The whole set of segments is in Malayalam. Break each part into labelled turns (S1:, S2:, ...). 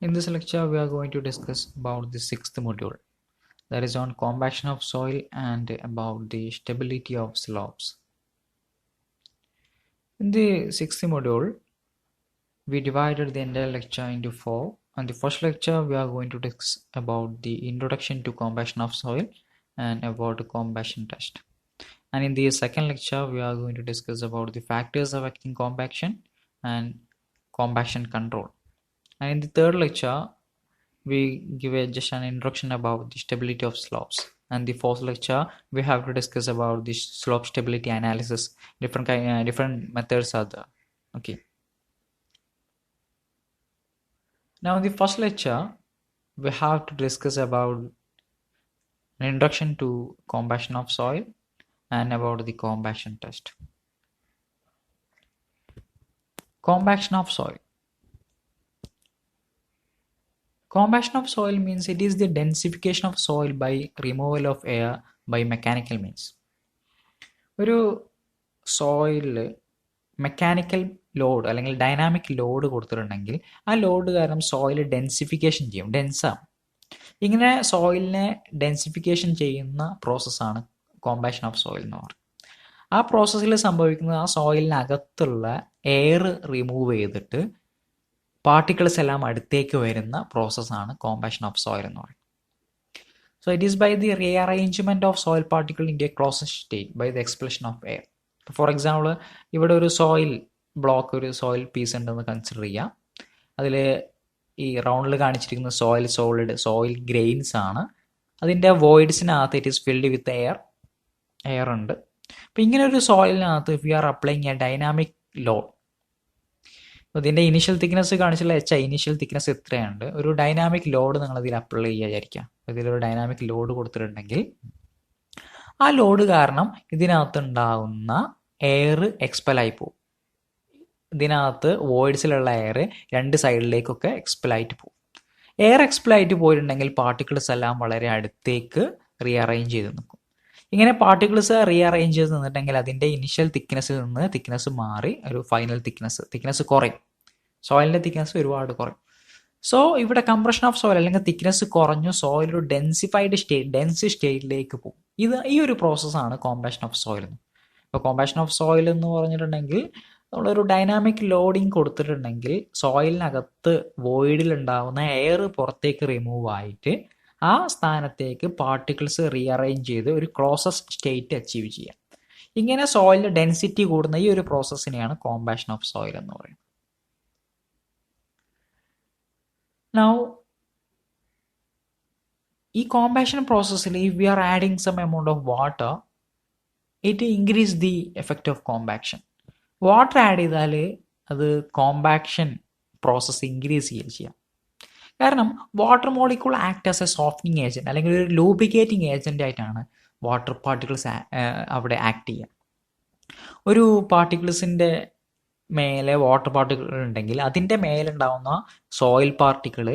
S1: In this lecture, we are going to discuss about the sixth module, that is on compaction of soil and about the stability of slopes. In the sixth module, we divided the entire lecture into four. On the first lecture, we are going to discuss about the introduction to compaction of soil and about the compaction test. And in the second lecture, we are going to discuss about the factors affecting compaction and compaction control. And in the third lecture, we give just an introduction about the stability of slopes. And the fourth lecture, we have to discuss about the slope stability analysis. Different methods are there. Okay. Now in the first lecture, we have to discuss about an introduction to compaction of soil and about the compaction test. Compaction of soil. Compaction of soil means it is the densification of soil by removal of air by mechanical means. ഒരു സോയിലിൽ മെക്കാനിക്കൽ ലോഡ് അല്ലെങ്കിൽ ഡൈനാമിക് ലോഡ് കൊടുത്തിട്ടുണ്ടെങ്കിൽ ആ ലോഡ് കാരണം സോയിൽ ഡെൻസിഫിക്കേഷൻ ചെയ്യും, ഡെൻസാവും. ഇങ്ങനെ സോയിലിനെ ഡെൻസിഫിക്കേഷൻ ചെയ്യുന്ന പ്രോസസ്സാണ് കോമ്പാക്ഷൻ ഓഫ് സോയിൽ എന്ന് പറയുന്നത്. ആ പ്രോസസ്സിൽ സംഭവിക്കുന്നത് ആ സോയിലിനകത്തുള്ള എയർ റിമൂവ് ചെയ്തിട്ട് പാർട്ടിക്കിൾസ് എല്ലാം അടുത്തേക്ക് വരുന്ന പ്രോസസ്സാണ് കോമ്പാക്ഷൻ ഓഫ് സോയിൽ എന്ന് പറയുന്നത്. So it is by the rearrangement of soil particle into a closed state by the expulsion of air. For example, ഇവിടെ ഒരു സോയിൽ ബ്ലോക്ക്, ഒരു സോയിൽ പീസ് ഉണ്ടെന്ന് കൺസിഡർ ചെയ്യാം. അതിൽ ഈ റൗണ്ടിൽ കാണിച്ചിരിക്കുന്ന സോയിൽ സോളിഡ്, സോയിൽ ഗ്രെയിൻസ് ആണ്. അതിൻ്റെ വോയിഡ്സിനകത്ത് it is filled with air ഉണ്ട്. അപ്പം ഇങ്ങനെ ഒരു സോയിലിനകത്ത് if you are applying a dynamic load, ഇതിൻ്റെ ഇനീഷ്യൽ തിക്നെസ് കാണിച്ചുള്ള ഇനീഷ്യൽ തിക്നെസ് എത്രയുണ്ട്, ഒരു ഡൈനാമിക് ലോഡ് നിങ്ങൾ ഇതിൽ അപ്ലൈ ചെയ്യുക വിചാരിക്കാം. ഇതിലൊരു ഡൈനാമിക് ലോഡ് കൊടുത്തിട്ടുണ്ടെങ്കിൽ ആ ലോഡ് കാരണം ഇതിനകത്ത് ഉണ്ടാകുന്ന എയർ എക്സ്പെലായി പോകും. ഇതിനകത്ത് വോയിഡ്സിലുള്ള എയർ രണ്ട് സൈഡിലേക്കൊക്കെ എക്സ്പെലായിട്ട് പോകും. എയർ എക്സ്പെലായിട്ട് പോയിട്ടുണ്ടെങ്കിൽ പാർട്ടിക്കിൾസ് എല്ലാം വളരെ അടുത്തേക്ക് റീഅറേഞ്ച് ചെയ്ത് നിൽക്കും. ഇങ്ങനെ പാർട്ടിക്കിൾസ് റീഅറേഞ്ച് ചെയ്ത് നിന്നിട്ടുണ്ടെങ്കിൽ അതിൻ്റെ ഇനിഷ്യൽ തിക്നെസ്സിൽ നിന്ന് തിക്നെസ് മാറി ഒരു ഫൈനൽ തിക്നെസ് കുറയും. സോയിലിൻ്റെ തിക്നെസ് ഒരുപാട് കുറയും. സോ ഇവിടെ കംപ്രഷൻ ഓഫ് സോയിൽ അല്ലെങ്കിൽ തിക്നെസ് കുറഞ്ഞു സോയിൽ ഒരു ഡെൻസ് സ്റ്റേറ്റിലേക്ക് പോകും. ഈ ഒരു പ്രോസസ്സാണ് കോമ്പാക്ഷൻ ഓഫ് സോയിൽ. ഇപ്പോൾ കോമ്പാക്ഷൻ ഓഫ് സോയിൽ എന്ന് പറഞ്ഞിട്ടുണ്ടെങ്കിൽ നമ്മളൊരു ഡൈനാമിക് ലോഡിങ് കൊടുത്തിട്ടുണ്ടെങ്കിൽ സോയിലിനകത്ത് വോയിഡിൽ ഉണ്ടാകുന്ന എയർ പുറത്തേക്ക് റിമൂവ് ആയിട്ട് ആ സ്ഥാനത്തേക്ക് പാർട്ടിക്കിൾസ് റീഅറേഞ്ച് ചെയ്ത് ഒരു ക്ലോസസ്റ്റ് സ്റ്റേറ്റ് അച്ചീവ് ചെയ്യാം. ഇങ്ങനെ സോയിലിൻ്റെ ഡെൻസിറ്റി കൂടുന്ന ഈ ഒരു പ്രോസസ്സിനെയാണ് കോമ്പാക്ഷൻ ഓഫ് സോയിൽ എന്ന് പറയുന്നത്. Now, ഈ കോമ്പാക്ഷൻ പ്രോസസ്സിൽ if we are adding some amount of water, it increase the effect of compaction. Water add ചെയ്താൽ അത് കോമ്പാക്ഷൻ പ്രോസസ്സ് ഇൻക്രീസ് ചെയ്യുക ചെയ്യാം. കാരണം water molecule act as A softening agent അല്ലെങ്കിൽ ഒരു ലൂബ്രിക്കേറ്റിംഗ് ഏജൻ്റ് ആയിട്ടാണ് വാട്ടർ പാർട്ടിക്കിൾസ് അവിടെ ആക്ട് ചെയ്യുക. ഒരു പാർട്ടിക്കിൾസിൻ്റെ മേലെ വാട്ടർ പാർട്ടിക്കിൾ ഉണ്ടെങ്കിൽ അതിൻ്റെ മേലുണ്ടാവുന്ന സോയിൽ പാർട്ടിക്കിൾ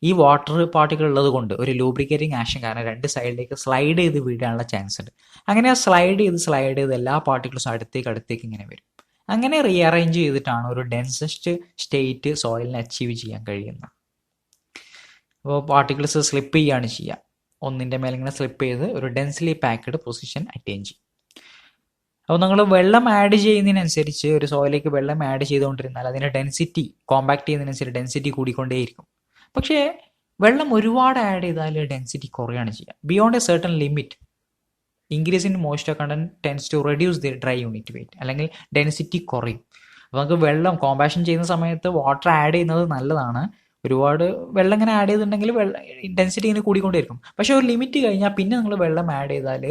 S1: ഈ വാട്ടർ പാർട്ടിക്കിൾ ഉള്ളത് കൊണ്ട് ഒരു ലൂബ്രിക്കേറ്റിംഗ് ആക്ഷൻ കാരണം രണ്ട് സൈഡിലേക്ക് സ്ലൈഡ് ചെയ്ത് വീഴാനുള്ള ചാൻസ് ഉണ്ട്. അങ്ങനെ സ്ലൈഡ് ചെയ്ത് എല്ലാ പാർട്ടിക്കിൾസും അടുത്തേക്ക് ഇങ്ങനെ വരും. അങ്ങനെ റീഅറേഞ്ച് ചെയ്തിട്ടാണ് ഒരു ഡെൻസസ്റ്റ് സ്റ്റേറ്റ് സോയിലിനെ അച്ചീവ് ചെയ്യാൻ കഴിയുന്നത്. അപ്പോൾ പാർട്ടിക്കിൾസ് സ്ലിപ്പ് ചെയ്യുകയാണ് ചെയ്യുക. ഒന്നിൻ്റെ മേലെ ഇങ്ങനെ സ്ലിപ്പ് ചെയ്ത് ഒരു ഡെൻസ്ലി പാക്ക്ഡ് പൊസിഷൻ അറ്റൈൻ ചെയ്യും. അപ്പോൾ നിങ്ങൾ വെള്ളം ആഡ് ചെയ്യുന്നതിനനുസരിച്ച് ഒരു സോയിലേക്ക് വെള്ളം ആഡ് ചെയ്തുകൊണ്ടിരുന്നാൽ അതിൻ്റെ ഡെൻസിറ്റി കോമ്പാക്ട് ചെയ്യുന്നതിനനുസരിച്ച് ഡെൻസിറ്റി കൂടിക്കൊണ്ടേയിരിക്കും. പക്ഷേ വെള്ളം ഒരുപാട് ആഡ് ചെയ്താൽ ഡെൻസിറ്റി കുറയാണ് ചെയ്യുക. Beyond a certain limit increase in moisture content tends to reduce the dry unit weight അല്ലെങ്കിൽ ഡെൻസിറ്റി കുറയും. അപ്പോൾ നമുക്ക് വെള്ളം കോമ്പാക്ഷൻ ചെയ്യുന്ന സമയത്ത് വാട്ടർ ആഡ് ചെയ്യുന്നത് നല്ലതാണ്. ഒരുപാട് വെള്ളം ഇങ്ങനെ ആഡ് ചെയ്തിട്ടുണ്ടെങ്കിൽ ഡെൻസിറ്റി ഇങ്ങനെ കൂടിക്കൊണ്ടേയിരിക്കും. പക്ഷേ ഒരു ലിമിറ്റ് കഴിഞ്ഞാൽ പിന്നെ നിങ്ങൾ വെള്ളം ആഡ് ചെയ്താൽ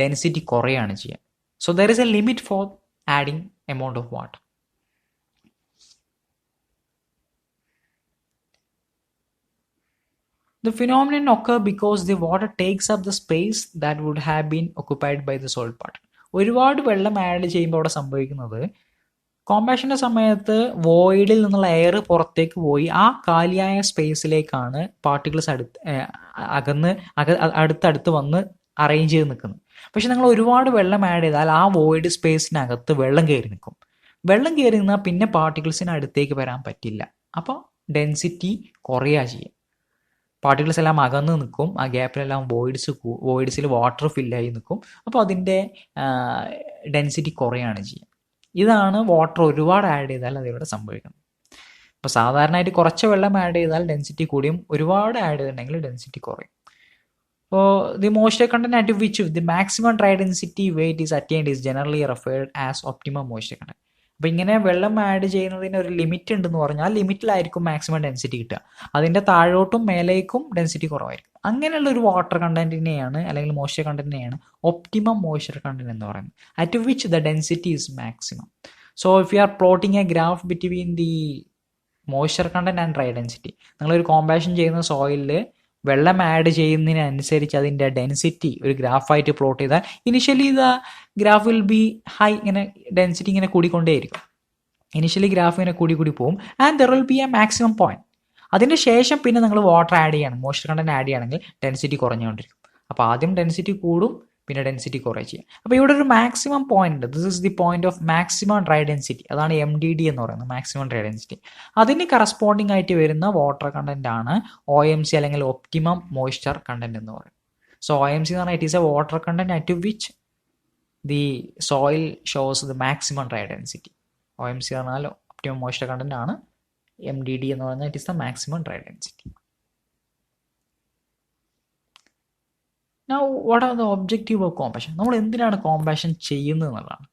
S1: ഡെൻസിറ്റി കുറയാണ് ചെയ്യുക. So there is a limit for adding amount of water. The phenomenon occur because the water takes up the space that would have been occupied by the soil particle. ഒരുപാട് വെള്ളം ആഡ് ചെയ്യുമ്പോൾ അവിടെ സംഭവിക്കുന്നത് കോമ്പാക്ഷൻ്റെ സമയത്ത് വോയിഡിൽ നിന്നുള്ള എയർ പുറത്തേക്ക് പോയി ആ കാലിയായ സ്പേസിലേക്കാണ് പാർട്ടിക്കിൾസ് അടുത്തടുത്ത് വന്ന് അറേഞ്ച് ചെയ്ത് നിൽക്കുന്നത്. പക്ഷെ നിങ്ങൾ ഒരുപാട് വെള്ളം ആഡ് ചെയ്താൽ ആ വോയിഡ് സ്പേസിനകത്ത് വെള്ളം കയറി നിൽക്കും. വെള്ളം കയറി നിന്നാൽ പിന്നെ പാർട്ടിക്കിൾസിന് അടുത്തേക്ക് വരാൻ പറ്റില്ല. അപ്പോൾ ഡെൻസിറ്റി കുറയുക ചെയ്യും. പാർട്ടിക്കിൾസ് എല്ലാം അകന്ന് നിൽക്കും, ആ ഗ്യാപ്പിലെല്ലാം വോയിഡ്സിൽ വാട്ടർ ഫില്ലായി നിൽക്കും. അപ്പോൾ അതിൻ്റെ ഡെൻസിറ്റി കുറയാണ് ചെയ്യുക. ഇതാണ് വാട്ടർ ഒരുപാട് ആഡ് ചെയ്താൽ അതിലൂടെ സംഭവിക്കുന്നത്. അപ്പോൾ സാധാരണയായിട്ട് കുറച്ച് വെള്ളം ആഡ് ചെയ്താൽ ഡെൻസിറ്റി കൂടിയും ഒരുപാട് ആഡ് ചെയ്തിട്ടുണ്ടെങ്കിൽ ഡെൻസിറ്റി കുറയും. അപ്പോൾ the moisture content at which the maximum dry density wait is attained is generally referred as optimum moisture content. അപ്പോൾ ഇങ്ങനെ വെള്ളം ആഡ് ചെയ്യുന്നതിന് ഒരു ലിമിറ്റ് ഉണ്ടെന്ന് പറഞ്ഞാൽ ലിമിറ്റിലായിരിക്കും മാക്സിമം ഡെൻസിറ്റി കിട്ടുക. അതിൻ്റെ താഴോട്ടും മേലേക്കും ഡെൻസിറ്റി കുറവായിരിക്കും. അങ്ങനെയുള്ള ഒരു വാട്ടർ കണ്ടന്റിനെയാണ് അല്ലെങ്കിൽ മോയ്സ്ചർ കണ്ടന്റിനെയാണ് ഒപ്റ്റിമം മോയ്സ്ചർ കണ്ടന്റ് എന്ന് പറയുന്നത്, at which the density is maximum. So if you R plotting A graph between the moisture content and dry density, നിങ്ങളൊരു കോമ്പാഷൻ ചെയ്യുന്ന സോയിലിൽ വെള്ളം ആഡ് ചെയ്യുന്നതിനനുസരിച്ച് അതിൻ്റെ ഡെൻസിറ്റി ഒരു ഗ്രാഫായിട്ട് പ്ലോട്ട് ചെയ്താൽ initially the graph will be high, ഇങ്ങനെ ഡെൻസിറ്റി ഇങ്ങനെ കൂടിക്കൊണ്ടേയിരിക്കും. ഇനിഷ്യലി ഗ്രാഫ് ഇങ്ങനെ കൂടി പോകും and there will be A maximum point. അതിന് ശേഷം പിന്നെ നിങ്ങൾ വാട്ടർ ആഡ് ചെയ്യണം, മോയ്സ്ചർ കണ്ടന്റ് ആഡ് ചെയ്യുകയാണെങ്കിൽ ഡെൻസിറ്റി കുറഞ്ഞുകൊണ്ടിരിക്കും. അപ്പോൾ ആദ്യം ഡെൻസിറ്റി കൂടും, പിന്നെ ഡെൻസിറ്റി കുറേ ചെയ്യും. അപ്പോൾ ഇവിടെ ഒരു maximum point, this is the point of maximum dry density, അതാണ് MDD എന്ന് പറയുന്നത്, മാക്സിമം ഡ്രൈ ഡെൻസിറ്റി. അതിന് കറസ്പോണ്ടിങ് ആയിട്ട് വരുന്ന വാട്ടർ കണ്ടന്റ് ആണ് OMC അല്ലെങ്കിൽ ഒപ്റ്റിമം മോയ്സ്ചർ കണ്ടന്റ് എന്ന് പറയുന്നത്. സോ OMC എന്ന് പറഞ്ഞാൽ it is A water content at which the soil shows the maximum dry density. OMC എന്ന് പറഞ്ഞാൽ ഒപ്റ്റിമം മോയ്സ്ചർ കണ്ടന്റ് ആണ്. MDD എന്ന് പറയുന്നത് it is the maximum dry density. Now, what are the objective of compaction? നമ്മൾ എന്തിനാണ് കോമ്പാഷൻ ചെയ്യുന്നത് എന്നുള്ളതാണ്.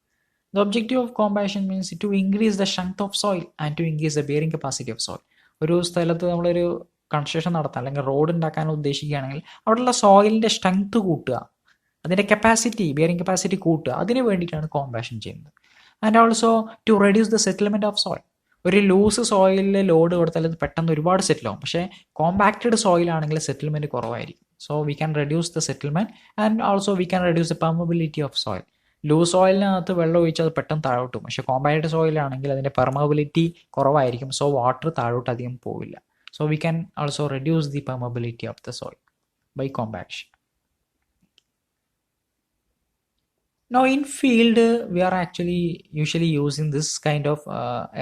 S1: The objective of compaction means to increase the strength of soil and to increase the bearing capacity of soil. ഒരു സ്ഥലത്ത് നമ്മളൊരു കൺസ്ട്രക്ഷൻ നടത്താൻ അല്ലെങ്കിൽ റോഡ് ഉണ്ടാക്കാൻ ഉദ്ദേശിക്കുകയാണെങ്കിൽ അവിടെയുള്ള സോയിലിൻ്റെ സ്ട്രെങ്ത് കൂട്ടുക, അതിൻ്റെ കപ്പാസിറ്റി, ബിയറിംഗ് കപ്പാസിറ്റി കൂട്ടുക, അതിന് വേണ്ടിയിട്ടാണ് കോമ്പാഷൻ ചെയ്യുന്നത്. And also to reduce the settlement of soil. ഒരു ലൂസ് സോയിലിൽ ലോഡ് കൊടുത്താൽ അത് പെട്ടെന്ന് ഒരുപാട് സെറ്റിൽ ആവും. പക്ഷേ കോമ്പാക്റ്റഡ് സോയിലാണെങ്കിൽ സെറ്റിൽമെൻറ്റ് കുറവായിരിക്കും. So we can reduce the settlement and also we can reduce the permeability of soil. Loose സോയിലിനകത്ത് വെള്ളം ഒഴിച്ചാൽ അത് പെട്ടെന്ന് താഴോട്ട് പോകും. പക്ഷേ കോമ്പാക്റ്റഡ് സോയിലാണെങ്കിൽ അതിൻ്റെ പെർമബിലിറ്റി കുറവായിരിക്കും. സോ വാട്ടർ താഴോട്ട് അധികം പോവില്ല. So we can also reduce the permeability of the soil by compaction. Now in field we are actually usually using this kind of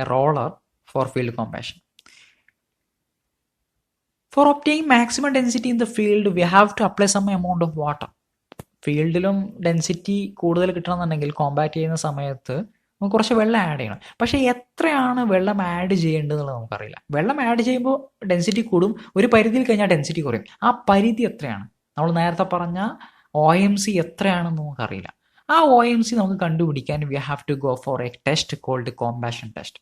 S1: a roller for field compaction. For obtaining maximum density in the field, we have to apply some amount of water. ഫീൽഡിലും ഡെൻസിറ്റി കൂടുതൽ കിട്ടണമെന്നുണ്ടെങ്കിൽ കോമ്പാക്ട് ചെയ്യുന്ന സമയത്ത് നമുക്ക് കുറച്ച് വെള്ളം ആഡ് ചെയ്യണം. പക്ഷേ എത്രയാണ് വെള്ളം ആഡ് ചെയ്യേണ്ടതെന്നുള്ളത് നമുക്കറിയില്ല. വെള്ളം ആഡ് ചെയ്യുമ്പോൾ ഡെൻസിറ്റി കൂടും, ഒരു പരിധിയിൽ കഴിഞ്ഞാൽ ഡെൻസിറ്റി കുറയും. ആ പരിധി എത്രയാണ്? നമ്മൾ നേരത്തെ പറഞ്ഞ OMC എത്രയാണെന്ന് നമുക്കറിയില്ല. ആ OMC നമുക്ക് കണ്ടുപിടിക്കാൻ we have to go for a test called compaction test.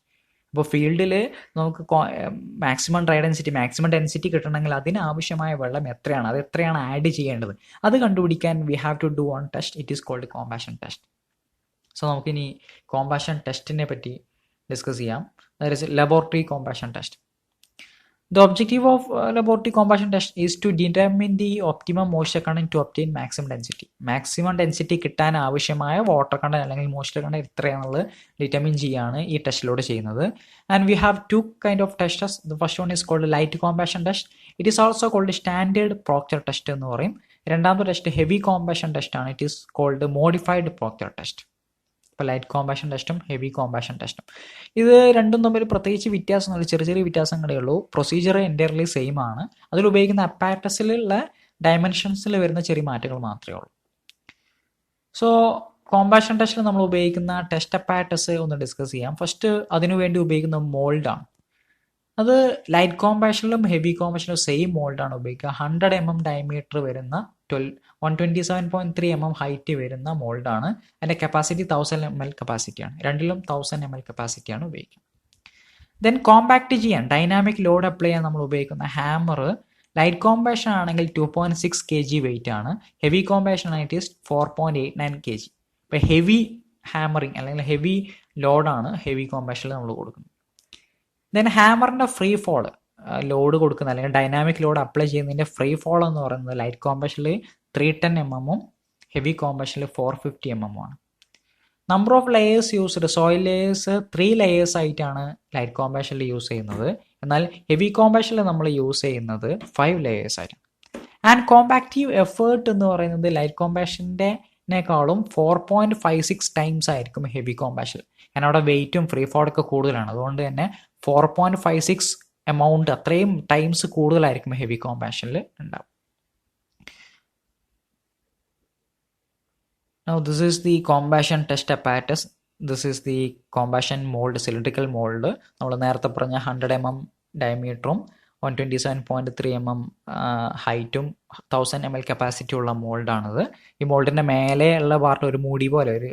S1: ഇപ്പോൾ ഫീൽഡിൽ നമുക്ക് maximum dry density, maximum density കിട്ടണമെങ്കിൽ അതിനാവശ്യമായ വെള്ളം എത്രയാണ്, അത് എത്രയാണ് ആഡ് ചെയ്യേണ്ടത്, അത് കണ്ടുപിടിക്കാൻ we have to do one test. It is called compaction test. So നമുക്കിനി കോമ്പാഷൻ ടെസ്റ്റിനെ പറ്റി ഡിസ്കസ് ചെയ്യാം. That is laboratory compaction test. The objective of laboratory compaction test is to determine the optimum moisture content to obtain maximum density. Maximum density കിട്ടാൻ ആവശ്യമായ വാട്ടർ കണ്ടന്റ് അല്ലെങ്കിൽ മോയ്സ്ചർ കണ്ടന്റ് എത്രയാണെന്നുള്ളത് ഡിറ്റർമിൻ ചെയ്യാണ് ഈ ടെസ്റ്റിലൂടെ ചെയ്യുന്നത്. And we have two kind of tests. The first one is called light compaction test. It is also called standard proctor test എന്ന് പറയും. രണ്ടാമത്തെ ടെസ്റ്റ് ഹെവി കോമ്പാഷൻ ടെസ്റ്റ് ആണ്. It is called modified proctor test. ഇപ്പോൾ ലൈറ്റ് കോമ്പാഷൻ ടെസ്റ്റും ഹെവി കോമ്പാഷൻ ടെസ്റ്റും ഇത് രണ്ടും തമ്മിൽ പ്രത്യേകിച്ച് വ്യത്യാസമൊന്നുമില്ല, ചെറിയ ചെറിയ വ്യത്യാസങ്ങളേ ഉള്ളൂ. പ്രൊസീജിയർ എൻ്റയർലി സെയിം ആണ്. അതിലുപയോഗിക്കുന്ന അപ്പാരറ്റസിലുള്ള ഡയമെൻഷൻസിൽ വരുന്ന ചെറിയ മാറ്റങ്ങൾ മാത്രമേ ഉള്ളൂ. സോ കോമ്പാഷൻ ടെസ്റ്റിൽ നമ്മൾ ഉപയോഗിക്കുന്ന ടെസ്റ്റ് അപ്പാരറ്റസ് ഒന്ന് ഡിസ്കസ് ചെയ്യാം. ഫസ്റ്റ് അതിനുവേണ്ടി ഉപയോഗിക്കുന്ന മോൾഡാണ്. അത് ലൈറ്റ് കോമ്പാഷനിലും ഹെവി കോമ്പാഷനിലും സെയിം മോൾഡാണ് ഉപയോഗിക്കുക. 100 mm ഡയമീറ്റർ വരുന്ന 127.3 mm ഹൈറ്റ് വരുന്ന മോൾഡാണ്. അതിൻ്റെ കപ്പാസിറ്റി 1000 ml കപ്പാസിറ്റിയാണ്. രണ്ടിലും 1000 ml കപ്പാസിറ്റിയാണ് ഉപയോഗിക്കുന്നത്. ദെൻ കോമ്പാക്ട് ചെയ്യാൻ ഡൈനാമിക് ലോഡ് അപ്ലൈ ചെയ്യാൻ നമ്മൾ ഉപയോഗിക്കുന്ന ഹാമർ ലൈറ്റ് കോമ്പാഷൻ ആണെങ്കിൽ 2.6 kg വെയിറ്റ് ആണ്. ഹെവി കോമ്പാഷൻ ആണെങ്കിൽ 4.89 kg. ഇപ്പോൾ ഹെവി ഹാമറിങ് അല്ലെങ്കിൽ ഹെവി ലോഡാണ് ഹെവി കോമ്പാഷനിൽ നമ്മൾ കൊടുക്കുന്നത്. ദെൻ ഹാമറിൻ്റെ ഫ്രീ ഫോൾ ലോഡ് കൊടുക്കുന്ന അല്ലെങ്കിൽ ഡൈനാമിക് ലോഡ് അപ്ലൈ ചെയ്യുന്നതിൻ്റെ ഫ്രീ ഫോൾ എന്ന് പറയുന്നത് ലൈറ്റ് കോമ്പാഷനിൽ 310 mm ഹെവി കോമ്പാഷനിൽ 450 mm ആണ്. Number of layers used, soil layers 3 layers ആയിട്ടാണ് ലൈറ്റ് കോമ്പാഷനിൽ യൂസ് ചെയ്യുന്നത്. എന്നാൽ ഹെവി കോമ്പാഷനിൽ നമ്മൾ യൂസ് ചെയ്യുന്നത് 5 ലെയേഴ്സ് ആയിട്ടാണ്. ആൻഡ് കോമ്പാക്റ്റീവ് എഫേർട്ട് എന്ന് പറയുന്നത് ലൈറ്റ് കോമ്പാഷൻ്റെക്കാളും 4.56 ടൈംസ് ആയിരിക്കും ഹെവി കോമ്പാഷൻ. കാരണം അവിടെ വെയിറ്റും ഫ്രീ ഫോളൊക്കെ കൂടുതലാണ്. അതുകൊണ്ട് തന്നെ 4.56 എമൗണ്ട് അത്രയും ടൈംസ് കൂടുതലായിരിക്കും ഹെവി കോമ്പാഷനിൽ ഉണ്ടാവും. Now this is the combustion test apparatus. This is the combustion mold, cylindrical mold. നമ്മൾ നേരത്തെ പറഞ്ഞ 100 mm ഡയമീറ്ററും 127.3 mm ഹൈറ്റും 1000 ml കപ്പാസിറ്റി ഉള്ള മോൾഡാണിത്. ഈ മോൾഡിൻ്റെ മേലെ ഉള്ള പാർട്ട് ഒരു മൂടി പോലെ ഒരു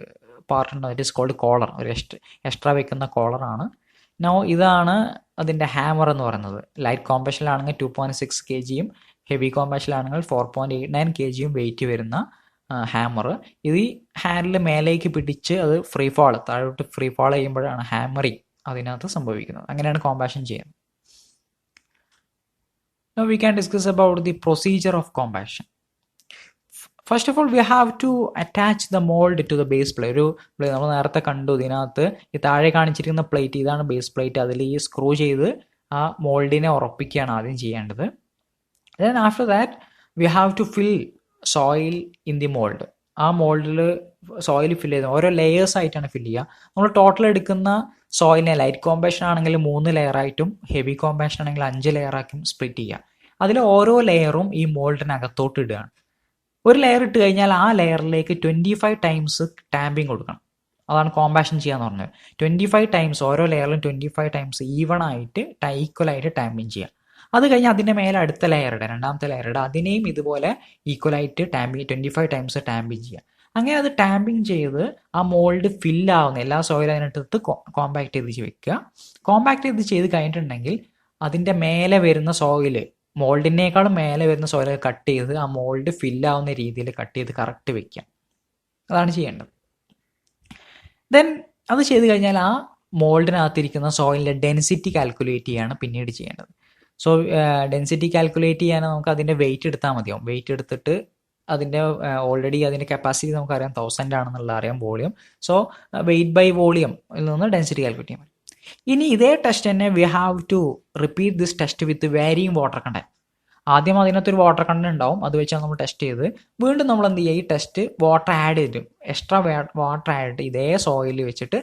S1: പാർട്ടുണ്ട്, ഇറ്റ് ഇസ് കോൾഡ് കോളർ, ഒരു എക്സ്ട്രാ വെക്കുന്ന കോളറാണ്. നോ ഇതാണ് അതിൻ്റെ ഹാമർ എന്ന് പറയുന്നത്. ലൈറ്റ് കോമ്പഷനിലാണെങ്കിൽ 2.6 kg ഹെവി കോമ്പഷനിലാണെങ്കിൽ 4.89 kg വെയിറ്റ് വരുന്ന ഹാമർ. ഇത് ഈ ഹാൻഡിൽ മേലേക്ക് പിടിച്ച് അത് ഫ്രീ ഫാൾ താഴോട്ട് ഫ്രീ ഫാൾ ചെയ്യുമ്പോഴാണ് ഹാമറിങ് അതിനകത്ത് സംഭവിക്കുന്നത്. അങ്ങനെയാണ് കോമ്പാഷൻ ചെയ്യുന്നത്. Now we can discuss about the procedure of combustion. First of all, we have to attach the mold to the base plate. ഒരു നമ്മൾ നേരത്തെ കണ്ടു, ഇതിനകത്ത് ഈ താഴെ കാണിച്ചിരിക്കുന്ന പ്ലേറ്റ്, ഇതാണ് ബേസ് പ്ലേറ്റ്. അതിൽ ഈ സ്ക്രൂ ചെയ്ത് ആ മോൾഡിനെ ഉറപ്പിക്കുകയാണ് ആദ്യം ചെയ്യേണ്ടത്. Then after that we have to fill soil in the mold. ആ മോൾഡിൽ സോയിൽ ഫില്ല് ചെയ്ത് ഓരോ ലെയേഴ്സ് ആയിട്ടാണ് ഫില്ല് ചെയ്യുക. നമ്മൾ ടോട്ടൽ എടുക്കുന്ന സോയിലിനെ ലൈറ്റ് കോമ്പാഷൻ ആണെങ്കിൽ 3 ലെയറായിട്ടും ഹെവി കോമ്പാഷൻ ആണെങ്കിൽ 5 ലെയറായിട്ടും സ്പ്ലിറ്റ് ചെയ്യുക. അതിൽ ഓരോ ലെയറും ഈ മോൾഡിനകത്തോട്ട് ഇടുകയാണ്. ഒരു ലെയർ ഇട്ട് കഴിഞ്ഞാൽ ആ ലെയറിലേക്ക് 25 ടൈംസ് ടാമ്പിങ് കൊടുക്കണം. അതാണ് കോമ്പാഷൻ ചെയ്യാന്ന് പറഞ്ഞത്. 25 ടൈംസ് ഓരോ ലെയറിലും 25 ടൈംസ് ഈവൺ ആയിട്ട് ഈക്വലായിട്ട് ടാമ്പിങ് ചെയ്യുക. അത് കഴിഞ്ഞ് അതിൻ്റെ മേലെ അടുത്ത ലെയർ ഇടുക, രണ്ടാമത്തെ ലെയർ ഇടുക, അതിനെയും ഇതുപോലെ ഈക്വലായിട്ട് 25 ടൈംസ് ടാമ്പിങ് ചെയ്യുക. അങ്ങനെ അത് ടാമ്പിങ് ചെയ്ത് ആ മോൾഡ് ഫില്ലാവുന്ന എല്ലാ സോയിലും അതിനടുത്ത് കോമ്പാക്ട് ചെയ്ത് വെക്കുക. കോമ്പാക്ട് ചെയ്ത് കഴിഞ്ഞിട്ടുണ്ടെങ്കിൽ അതിൻ്റെ മേലെ വരുന്ന സോയില്, മോൾഡിനേക്കാളും മേലെ വരുന്ന സോയിൽ കട്ട് ചെയ്ത് ആ മോൾഡ് ഫില്ലാവുന്ന രീതിയിൽ കട്ട് ചെയ്ത് കറക്റ്റ് വെക്കുക. അതാണ് ചെയ്യേണ്ടത്. ദെൻ അത് ചെയ്ത് കഴിഞ്ഞാൽ ആ മോൾഡിനകത്തിരിക്കുന്ന സോയിലിൻ്റെ ഡെൻസിറ്റി കാൽക്കുലേറ്റ് ചെയ്യാണ് പിന്നീട് ചെയ്യേണ്ടത്. സോ ഡെൻസിറ്റി കാൽക്കുലേറ്റ് ചെയ്യാൻ നമുക്ക് അതിൻ്റെ വെയിറ്റ് എടുത്താൽ മതിയാവും. വെയിറ്റ് എടുത്തിട്ട് അതിൻ്റെ ഓൾറെഡി അതിൻ്റെ കപ്പാസിറ്റി നമുക്കറിയാം 1000 ആണെന്നുള്ള അറിയാം, volume. So weight by volume നിന്ന് ഡെൻസിറ്റി കാൽക്കുലേറ്റ് ചെയ്യാൻ പറ്റും. ഇനി ഇതേ ടെസ്റ്റ് തന്നെ we have to repeat this test with varying water content. ആദ്യം അതിനകത്തൊരു വാട്ടർ കണ്ടന്റ് ഉണ്ടാവും, അത് വെച്ചാണ് നമ്മൾ ടെസ്റ്റ് ചെയ്ത് വീണ്ടും നമ്മൾ എന്ത് ചെയ്യുക, ഈ ടെസ്റ്റ് വാട്ടർ ആഡ് ചെയ്തിട്ട് എക്സ്ട്രാ വാട്ടർ ആഡ് ചെയ്തിട്ട് ഇതേ സോയിൽ വെച്ചിട്ട്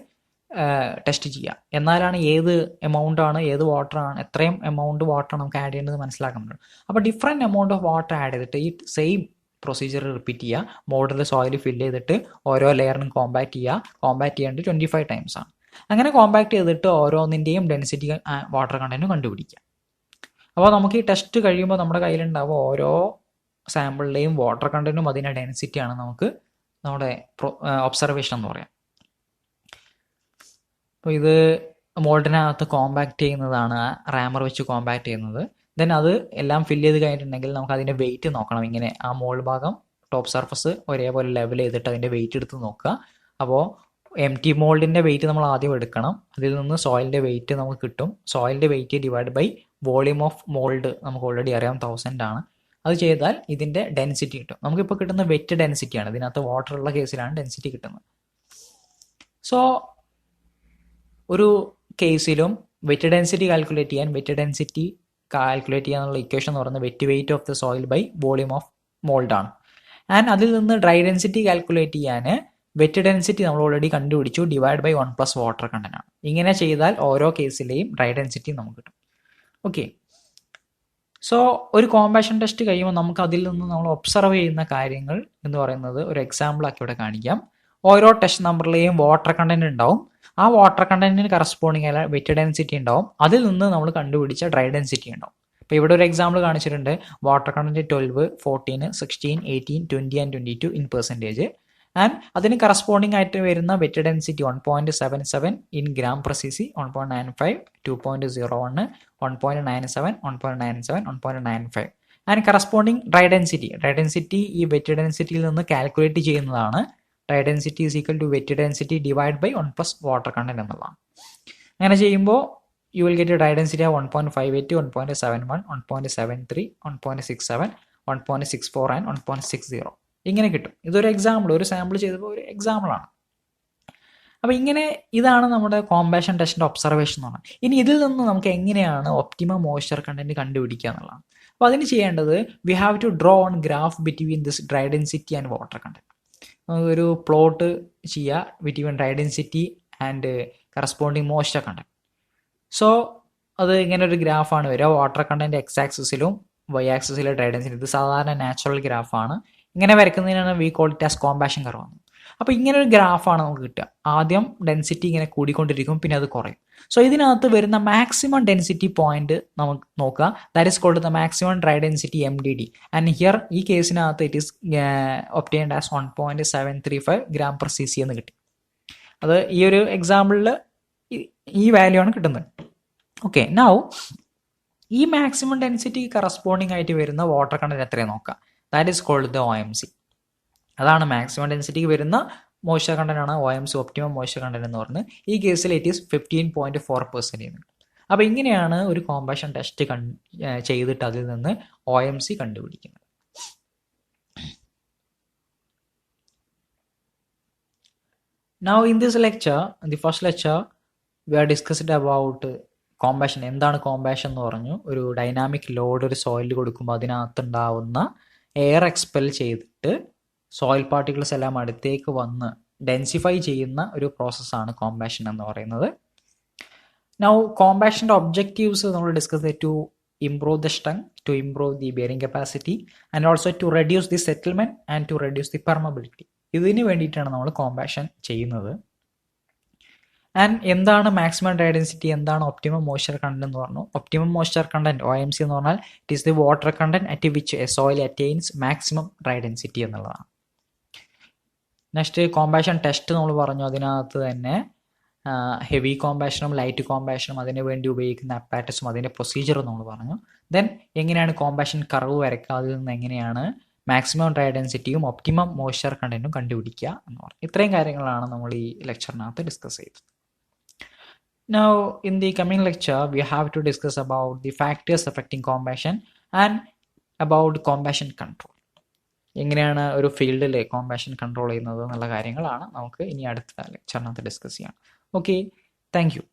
S1: ടെസ്റ്റ് ചെയ്യുക. എന്നാലാണ് ഏത് എമൗണ്ട് ആണ്, ഏത് വാട്ടർ ആണ്, എത്രയും എമൗണ്ട് വാട്ടർ നമുക്ക് ആഡ് ചെയ്യേണ്ടത് മനസ്സിലാക്കാൻ പറ്റും. അപ്പോൾ different amount of water add ചെയ്തിട്ട് ഈ സെയിം പ്രൊസീജിയർ റിപ്പീറ്റ് ചെയ്യുക. മോൾഡിൽ സോയിൽ ഫില്ല് ചെയ്തിട്ട് ഓരോ ലെയറിനും കോമ്പാക്ട് ചെയ്യുക. കോമ്പാക്ട് ചെയ്യേണ്ടത് 25 ടൈംസ് ആണ്. അങ്ങനെ കോമ്പാക്ട് ചെയ്തിട്ട് ഓരോന്നിൻ്റെയും ഡെൻസിറ്റി വാട്ടർ കണ്ടന്റ് കണ്ടുപിടിക്കുക. അപ്പോൾ നമുക്ക് ഈ ടെസ്റ്റ് കഴിയുമ്പോൾ നമ്മുടെ കയ്യിലുണ്ടാവും ഓരോ സാമ്പിളിലെയും വാട്ടർ കണ്ടന്റും അതിൻ്റെ ഡെൻസിറ്റിയാണ് നമുക്ക് നമ്മുടെ ഒബ്സർവേഷൻ എന്ന് പറയാം. അപ്പോൾ ഇത് മോൾഡിനകത്ത് കോമ്പാക്ട് ചെയ്യുന്നതാണ്, റാമർ വെച്ച് കോമ്പാക്ട് ചെയ്യുന്നത്. ദെൻ അത് എല്ലാം ഫില്ല് ചെയ്ത് കഴിഞ്ഞിട്ടുണ്ടെങ്കിൽ നമുക്ക് അതിൻ്റെ വെയിറ്റ് നോക്കണം. ഇങ്ങനെ ആ മോൾഡ് ഭാഗം ടോപ്പ് സർഫസ് ഒരേപോലെ ലെവൽ ചെയ്തിട്ട് അതിൻ്റെ വെയിറ്റ് എടുത്ത് നോക്കുക. അപ്പോൾ എം ടി മോൾഡിൻ്റെ വെയിറ്റ് നമ്മൾ ആദ്യം എടുക്കണം. അതിൽ നിന്ന് സോയിലിൻ്റെ വെയിറ്റ് നമുക്ക് കിട്ടും. സോയിലിൻ്റെ weight divide by volume of mould നമുക്ക് ഓൾറെഡി അറിയാം 1000 ആണ്. അത് ചെയ്താൽ ഇതിൻ്റെ ഡെൻസിറ്റി കിട്ടും. നമുക്കിപ്പോൾ കിട്ടുന്ന വെറ്റ് ഡെൻസിറ്റിയാണ്, ഇതിനകത്ത് വാട്ടർ ഉള്ള കേസിലാണ് ഡെൻസിറ്റി കിട്ടുന്നത്. സോ ഒരു കേസിലും വെറ്റ് ഡെൻസിറ്റി കാൽക്കുലേറ്റ് ചെയ്യാൻ ചെയ്യാനുള്ള ഇക്വേഷൻ എന്ന് പറയുന്നത് wet weight of the soil by volume of mould ആണ്. ആൻഡ് അതിൽ നിന്ന് ഡ്രൈ ഡെൻസിറ്റി കാൽക്കുലേറ്റ് ചെയ്യാൻ വെറ്റ് ഡെൻസിറ്റി നമ്മൾ ഓൾറെഡി കണ്ടുപിടിച്ചു, ഡിവൈഡ് ബൈ 1 + വാട്ടർ കണ്ടന്റ് ആണ്. ഇങ്ങനെ ചെയ്താൽ ഓരോ കേസിലെയും ഡ്രൈ ഡെൻസിറ്റി നമുക്ക് കിട്ടും. ഓക്കെ, സോ ഒരു കോമ്പാഷൻ ടെസ്റ്റ് കഴിയുമ്പോൾ നമുക്ക് അതിൽ നിന്ന് നമ്മൾ ഒബ്സർവ് ചെയ്യുന്ന കാര്യങ്ങൾ എന്ന് പറയുന്നത് ഒരു എക്സാമ്പിൾ ആക്കി ഇവിടെ കാണിക്കാം. ഓരോ ടെസ്റ്റ് നമ്പറിലെയും വാട്ടർ കണ്ടന്റ് ഉണ്ടാവും. ആ വാട്ടർ കണ്ടന്റിന് കറസ്പോണ്ടിങ് ആയ വെറ്റ് ഡെൻസിറ്റി ഉണ്ടാവും. അതിൽ നിന്ന് നമ്മൾ കണ്ടുപിടിച്ച ഡ്രൈ ഡെൻസിറ്റി ഉണ്ടാവും. ഇപ്പോൾ ഇവിടെ ഒരു എക്സാമ്പിൾ കാണിച്ചിട്ടുണ്ട്. Water content 12, 14, 16, 18, 20 and 22 in percentage. And അതിന് കറസ്പോണ്ടിങ് ആയിട്ട് വരുന്ന wet density 1.77 in gram per cc, 1.95, 2.01, 1.97, 1.97, 1.95. And corresponding dry density ഈ വെറ്റ് ഡെൻസിറ്റിയിൽ നിന്ന് കാൽക്കുലേറ്റ് ചെയ്യുന്നതാണ്. Dry density is equal to wet density divide by 1 + water content എന്നുള്ളതാണ്. അങ്ങനെ ചെയ്യുമ്പോൾ you will get dry density 1.58, 1.71, 1.73, 1.67, 1.64 and 1.60 ഇങ്ങനെ കിട്ടും. ഇതൊരു എക്സാമ്പിൾ, ഒരു സാമ്പിൾ ചെയ്തപ്പോൾ ഒരു എക്സാമ്പിളാണ്. അപ്പോൾ ഇങ്ങനെ ഇതാണ് നമ്മുടെ കോമ്പാഷൻ ടെസ്റ്റിൻ്റെ ഒബ്സർവേഷൻ എന്ന് പറഞ്ഞാൽ. ഇനി ഇതിൽ നിന്ന് നമുക്ക് എങ്ങനെയാണ് ഒപ്റ്റിമം മോയ്സ്ചർ കണ്ടന്റ് കണ്ടുപിടിക്കുക എന്നുള്ളതാണ്. അപ്പോൾ അതിന് ചെയ്യേണ്ടത് we have to draw on graph between this dry density and water content. ഒരു പ്ലോട്ട് ചെയ്യുക between dry density and corresponding moisture content. So അത് ഇങ്ങനെ ഒരു ഗ്രാഫാണ് വരിക. വാട്ടർ കണ്ടന്റ് എക്സ് ആക്സിസിലും വൈ ആക്സിസിലെ ഡ്രൈ ഡെൻസിറ്റി. ഇത് സാധാരണ നാച്ചുറൽ ഗ്രാഫാണ്. ഇങ്ങനെ വരയ്ക്കുന്നതിനാണ് we call it as compaction curve. അപ്പോൾ ഇങ്ങനെ ഒരു ഗ്രാഫാണ് നമുക്ക് കിട്ടുക. ആദ്യം ഡെൻസിറ്റി ഇങ്ങനെ കൂടിക്കൊണ്ടിരിക്കും, പിന്നെ അത് കുറയും. സോ ഇതിനകത്ത് വരുന്ന മാക്സിമം ഡെൻസിറ്റി പോയിന്റ് നമുക്ക് നോക്കുക. That is called the maximum dry density MDD. And here ഈ കേസിനകത്ത് it is obtained as 1.735 g/cc എന്ന് കിട്ടി. അത് ഈ ഒരു എക്സാമ്പിളിൽ ഈ വാല്യൂ ആണ് കിട്ടുന്നത്. ഓക്കെ, നൗ ഈ മാക്സിമം ഡെൻസിറ്റി കറസ്പോണ്ടിങ് ആയിട്ട് വരുന്ന വാട്ടർ കണ്ടന്റ് എത്രയാണ് നോക്കാം. That is called the OMC. അതാണ് മാക്സിമം ഡെൻസിറ്റിക്ക് വരുന്ന മോയ്സ്ചർ കണ്ടന്റ് ആണ് OMC, ഒപ്റ്റിമം മോയ്സ്ചർ കണ്ടന്റ് എന്ന് പറയുന്നത്. ഈ കേസിൽ ഇറ്റ് ഈസ് 15.4%. അപ്പോൾ ഇങ്ങനെയാണ് ഒരു കോമ്പാഷൻ ടെസ്റ്റ് ചെയ്തിട്ട് അതിൽ നിന്ന് OMC കണ്ടുപിടിക്കുന്നത്. Now in this lecture, the first lecture, we are discussed about കോമ്പാഷൻ. എന്താണ് കോമ്പാഷൻ എന്ന് പറഞ്ഞു. ഒരു ഡൈനാമിക് ലോഡ് ഒരു സോയിലിൽ കൊടുക്കുമ്പോൾ അതിനകത്തുണ്ടാവുന്ന എയർ എക്സ്പെൽ ചെയ്തിട്ട് സോയിൽ പാർട്ടിക്കിൾസ് എല്ലാം അടുത്തേക്ക് വന്ന് ഡെൻസിഫൈ ചെയ്യുന്ന ഒരു പ്രോസസ്സാണ് കോമ്പാഷൻ എന്ന് പറയുന്നത്. നൗ കോമ്പാഷൻ്റെ ഒബ്ജക്റ്റീവ്സ് നമ്മൾ ഡിസ്കസ് ചെയ്ത് to improve the strength, to improve the bearing capacity and also to reduce the settlement and to reduce the permeability. ഇതിന് വേണ്ടിയിട്ടാണ് നമ്മൾ കോമ്പാഷൻ ചെയ്യുന്നത്. ആൻഡ് എന്താണ് മാക്സിമം ഡ്രൈ ഡെൻസിറ്റി, എന്താണ് ഒപ്റ്റിമം മോയ്സ്ചർ കണ്ടന്റ് എന്ന് പറഞ്ഞു. ഒപ്റ്റിമം മോയ്സ്ചർ കണ്ടന്റ് OMC എന്ന് പറഞ്ഞാൽ it is the water content at which a soil attains maximum dry density എന്നുള്ളതാണ്. നെക്സ്റ്റ് കോമ്പാഷൻ ടെസ്റ്റ് നമ്മൾ പറഞ്ഞു. അതിനകത്ത് തന്നെ ഹെവി കോമ്പാഷനും ലൈറ്റ് കോമ്പാഷനും അതിനു വേണ്ടി ഉപയോഗിക്കുന്ന അപ്പാരറ്റസും അതിൻ്റെ പ്രൊസീജിയറും നമ്മൾ പറഞ്ഞു. ദെൻ എങ്ങനെയാണ് കോമ്പാഷൻ കർവ് വരയ്ക്കുക, അതിൽ നിന്ന് എങ്ങനെയാണ് മാക്സിമം ഡ്രൈ ഡെൻസിറ്റിയും ഒപ്റ്റിമം മോയ്സ്ചർ കണ്ടന്റും കണ്ടുപിടിക്കുക എന്ന് പറഞ്ഞു. ഇത്രയും കാര്യങ്ങളാണ് നമ്മൾ ഈ ലെക്ചറിനകത്ത് ഡിസ്കസ് ചെയ്തത്. Now in the coming lecture we have to discuss about the factors affecting combustion and about combustion control. എങ്ങനെയാണ് ഒരു ഫീൽഡിൽ കോമ്പാഷൻ കൺട്രോൾ ചെയ്യുന്നത് എന്നുള്ള കാര്യങ്ങളാണ് നമുക്ക് ഇനി അടുത്ത ലെക്ചറിനകത്ത് ഡിസ്കസ് ചെയ്യാം. Okay, thank you.